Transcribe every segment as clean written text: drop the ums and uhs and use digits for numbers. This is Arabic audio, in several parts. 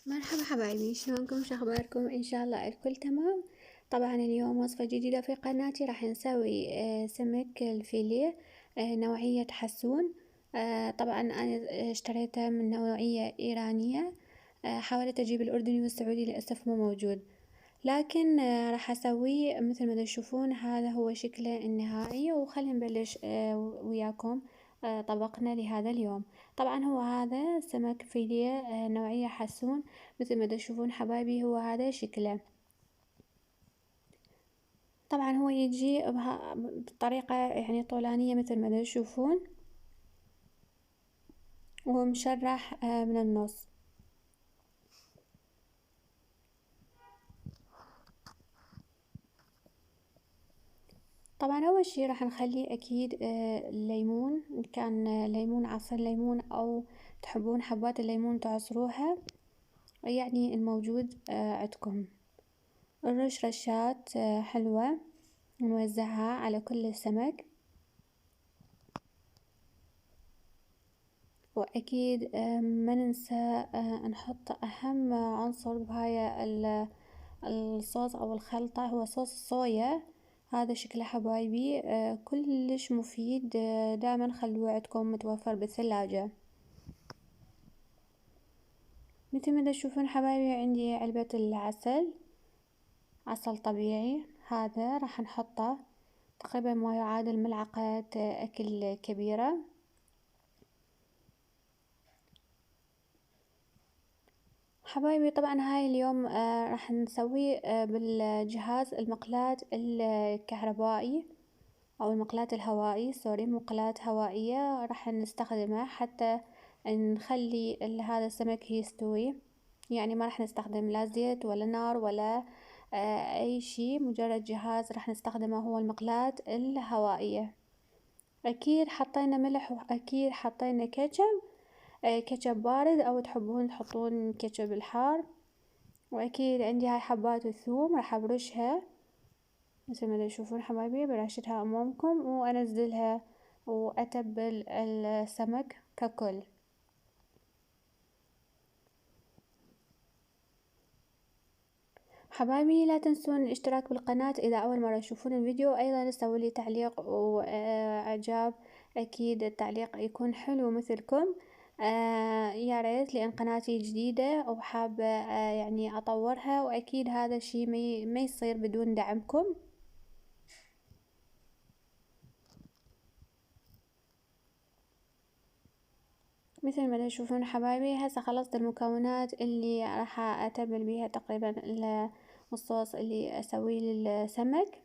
مرحبا حبايبي، شلونكم؟ شو اخباركم؟ ان شاء الله الكل تمام. طبعا اليوم وصفة جديدة في قناتي، راح نسوي سمك الفيليه نوعية حسون. طبعا انا اشتريته من نوعية ايرانية. حاولت اجيب الاردني والسعودي، للاسف مو موجود. لكن راح اسويه مثل ما تشوفون. هذا هو شكله النهائي، وخلينا نبلش وياكم طبقنا لهذا اليوم. طبعا هو هذا سمك فيليه نوعية حسون. مثل ما تشوفون حبايبي، هو هذا شكله. طبعا هو يجي بطريقة يعني طولانية مثل ما تشوفون، ومشرح من النص. طبعا اول شي راح نخليه اكيد الليمون، إن كان ليمون عصير ليمون او تحبون حبات الليمون تعصروها، يعني الموجود عندكم. نرش رشات حلوة، نوزعها على كل السمك. واكيد ما ننسى نحط اهم عنصر بهاي الصوص او الخلطة، هو صوص الصويا. هذا شكله حبايبي كلش مفيد. دائما خلوه عندكم متوفر بالثلاجة. مثل ما تشوفون حبايبي، عندي علبة العسل، عسل طبيعي. هذا راح نحطه تقريبا ما يعادل ملعقة أكل كبيرة. حبايبي طبعا هاي اليوم راح نسويه بالجهاز المقلاة الكهربائي او المقلاة الهوائي، سوري، مقلاة هوائية راح نستخدمها حتى نخلي هذا السمك يستوي. يعني ما راح نستخدم لا زيت ولا نار ولا اي شي، مجرد جهاز راح نستخدمه هو المقلاة الهوائية. اكيد حطينا ملح، واكيد حطينا كاتشب، كاتشب بارد او تحبون تحطون كاتشب الحار. واكيد عندي هاي حبات الثوم، راح ابرشها مثل ما تشوفون حبايبي، برشتها امامكم وانزلها واتبل السمك ككل. حبايبي لا تنسون الاشتراك بالقناة اذا اول مرة تشوفون الفيديو، ايضا سووا لي تعليق واعجاب، اكيد التعليق يكون حلو مثلكم. يا ريت، لان قناتي جديدة وحابة يعني اطورها، واكيد هذا الشي ما يصير بدون دعمكم. مثل ما تشوفون حبايبي، هسه خلصت المكونات اللي راح اتبل بيها تقريبا الصوص اللي اسويه للسمك.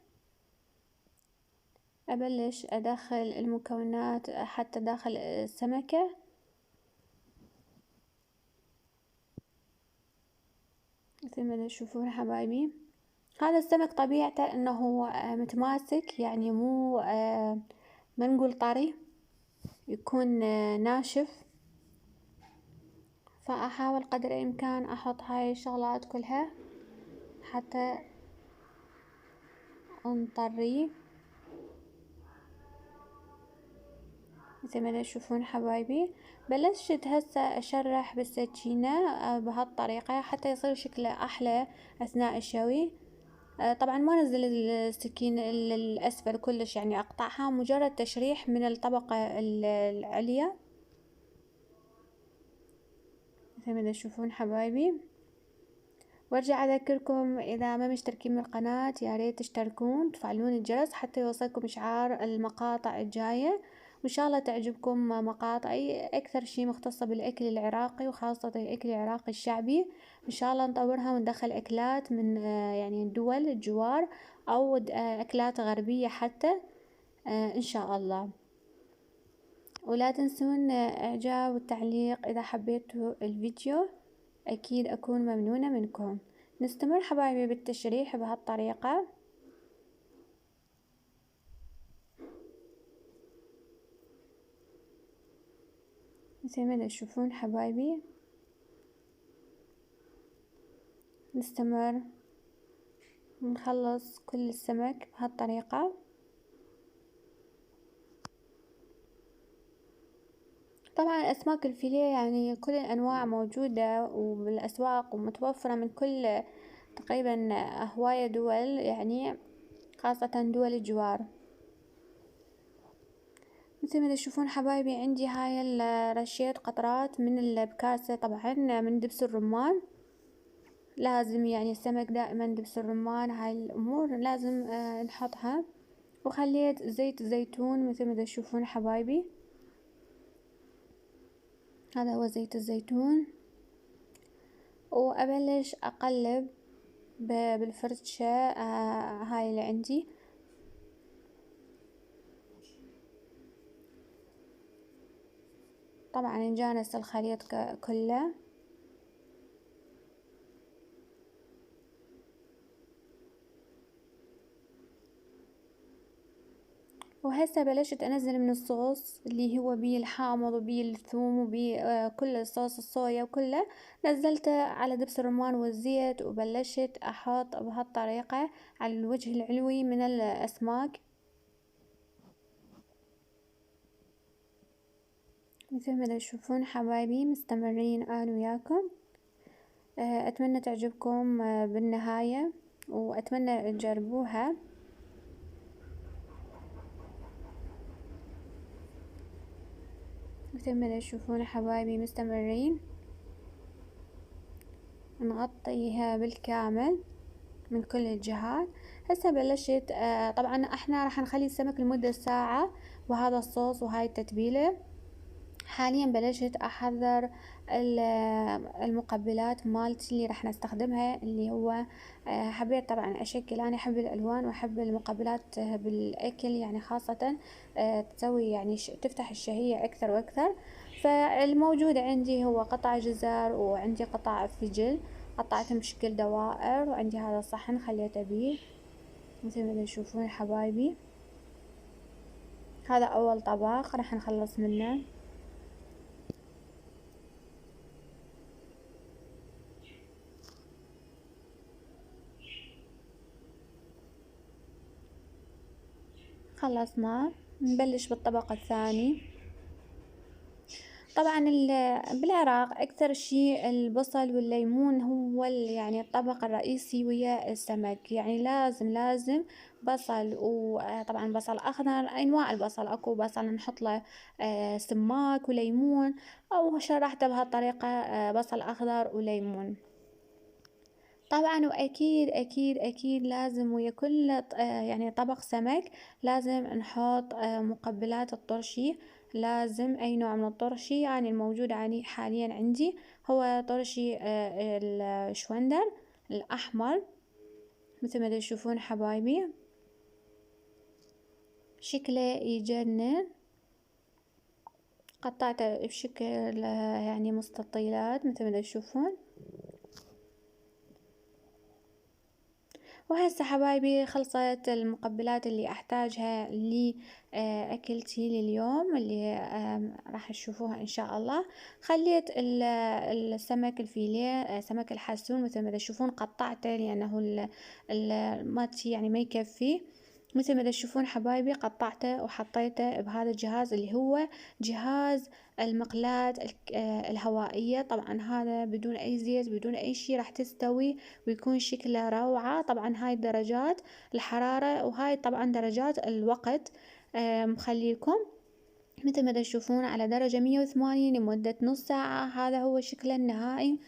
ابلش ادخل المكونات حتى داخل السمكة. مثل ما تشوفون حبايبي، هذا السمك طبيعته انه متماسك، يعني مو ما نقول طري، يكون ناشف. فاحاول قدر الامكان احط هاي الشغلات كلها حتى نطريه. مثل ما تشوفون حبايبي، بلشت هسه اشرح بالسكينة بهالطريقة حتى يصير شكله احلى اثناء الشوي. طبعا ما نزل السكين للاسفل كلش، يعني اقطعها مجرد تشريح من الطبقة العليا. مثل ما تشوفون حبايبي، وارجع اذكركم اذا ما مشتركين بالقناة يا ريت تشتركون، تفعلون الجرس حتى يوصلكم اشعار المقاطع الجاية. وان شاء الله تعجبكم مقاطعي، اكثر شي مختصة بالاكل العراقي، وخاصة الاكل العراقي الشعبي. ان شاء الله نطورها وندخل اكلات من يعني دول الجوار، او اكلات غربية حتى ان شاء الله. ولا تنسون اعجاب والتعليق اذا حبيتوا الفيديو، اكيد اكون ممنونة منكم. نستمر حبايبي بالتشريح بهالطريقة. مثل ما تشوفون حبايبي، نستمر نخلص كل السمك بهالطريقة. طبعا أسماك الفيليه يعني كل الأنواع موجودة وبالأسواق ومتوفرة من كل تقريبا هواية دول، يعني خاصة دول الجوار. مثل ما تشوفون حبايبي عندي هاي رشيت قطرات من بكاسة، طبعا من دبس الرمان. لازم يعني السمك دائما دبس الرمان، هاي الأمور لازم نحطها. وخليت زيت زيتون مثل ما تشوفون حبايبي، هذا هو زيت الزيتون. وأبلش أقلب بالفرشة هاي اللي عندي. طبعا نجانس الخليط كله. وهسه بلشت انزل من الصوص اللي هو بيه الحامض وبيه الثوم وبيه كل صوص الصويا وكله، نزلته على دبس الرمان والزيت، وبلشت احط بهالطريقة على الوجه العلوي من الاسماك مثل ما تشوفون حبايبي. مستمرين انا وياكم. اتمنى تعجبكم بالنهاية، واتمنى تجربوها. مثل ما تشوفون حبايبي مستمرين نغطيها بالكامل من كل الجهات. هسه بلشت طبعا احنا راح نخلي السمك لمدة ساعة، وهذا الصوص وهاي التتبيلة. حاليا بلشت احضر المقبلات مالتي اللي راح نستخدمها، اللي هو حبيت طبعا اشكل، انا احب الالوان واحب المقبلات بالاكل، يعني خاصة تسوي يعني تفتح الشهية اكثر واكثر. فالموجود عندي هو قطع جزر، وعندي قطع فجل قطعتهم بشكل دوائر، وعندي هذا الصحن خليته بيه مثل ما تشوفون حبايبي. هذا اول طبق راح نخلص منه. خلصنا نبلش بالطبق الثاني. طبعا بالعراق اكثر شيء البصل والليمون هو يعني الطبق الرئيسي ويا السمك، يعني لازم بصل. وطبعا بصل اخضر، انواع البصل اكو بصل نحط له سماك وليمون، او شرحته بهالطريقة بصل اخضر وليمون. طبعا واكيد لازم ويا كل يعني طبق سمك لازم نحط مقبلات الطرشي. لازم اي نوع من الطرشي، يعني الموجود يعني حاليا عندي هو طرشي الشوندر الاحمر مثل ما تشوفون حبايبي، شكله يجنن. قطعته بشكل يعني مستطيلات مثل ما تشوفون. وهسه حبايبي خلصت المقبلات اللي احتاجها لأكلتي لليوم، اللي راح تشوفوها ان شاء الله. خليت السمك الفيليه سمك الحسون مثل ما تشوفون قطعته، لانه مالتي يعني ما يكفي. مثل ما تشوفون حبايبي قطعته وحطيته بهذا الجهاز اللي هو جهاز المقلاة الهوائية. طبعا هذا بدون اي زيت بدون اي شي راح تستوي ويكون شكله روعة. طبعا هاي درجات الحرارة، وهاي طبعا درجات الوقت مخليكم مثل ما تشوفون على درجة 180 لمدة نص ساعة. هذا هو شكله النهائي،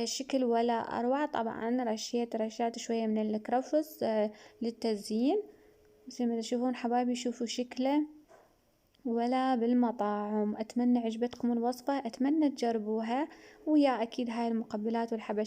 شكل ولا أروع. طبعا رشات شوية من الكرفس للتزيين مثل ما تشوفون حبايبي. شوفوا شكله ولا بالمطاعم. أتمنى عجبتكم الوصفة، أتمنى تجربوها ويا أكيد هاي المقبلات والحبش